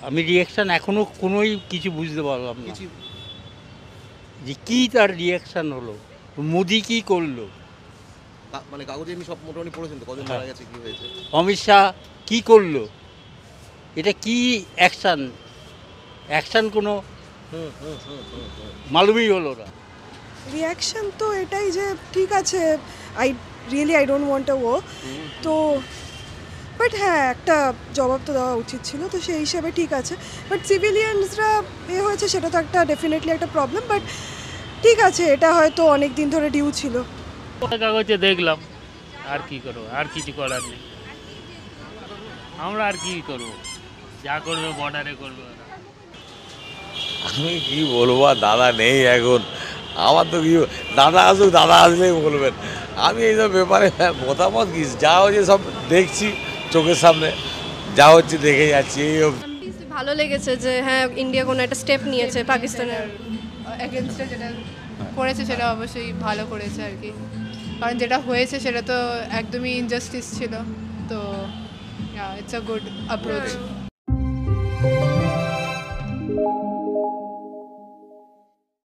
আমি রিয়াকশান এখনও কোনোই কিছু বুঝতে পারলাম না কিছু যে কী তার রিয়াকশান হলো, মোদি কী করলো, মানে কাগজে এমনি সব মোটামুটি পড়েছেন তো, কজন হ্যাঁ। মারা গেছে, কি হয়েছে? অমিত শাহ কী করলো, এটা কি অ্যাকশান, অ্যাকশান কোনো হুম হুম হুম হুম হুম। মালুমই হলো না। রিয়াকশন তো এটাই যে ঠিক আছে, I don't want a war, তো বাট হ্যাঁ একটা জবাব তো দেওয়া উচিত ছিল, তো সেই হিসাবে ঠিক আছে। বাট সিভিলিয়ানসরা হয়েছে সেটা তো একটা ডেফিনেটলি একটা প্রবলেম, বাট ঠিক আছে, এটা হয়তো অনেক দিন ধরে ডিউ ছিল। কাগজে দেখলাম, আর কি করবো, আর কিছু করার নেই। আমরা আর কি করবো, যা করবে বর্ডারে করবে ওরা। আমি কি বলবো, আর দাদা নেই এখন। আমার তো কি, দাদা আসুক, দাদা আসলেই বলবেন। আমি এইসব ব্যাপারে মতামত কি, যা হচ্ছে সব দেখছি চোখের সামনে, যা হচ্ছে দেখে যাচ্ছি এই অবধি। ভালো লেগেছে যে হ্যাঁ ইন্ডিয়া কোনো একটা স্টেপ নিয়েছে পাকিস্তানের। এগেনস্টে যেটা করেছে সেটা অবশ্যই ভালো করেছে আর কি, কারণ যেটা হয়েছে সেটা তো একদমই ইনজাস্টিস ছিল, তো ইটস আ গুড অ্যাপ্রোচ।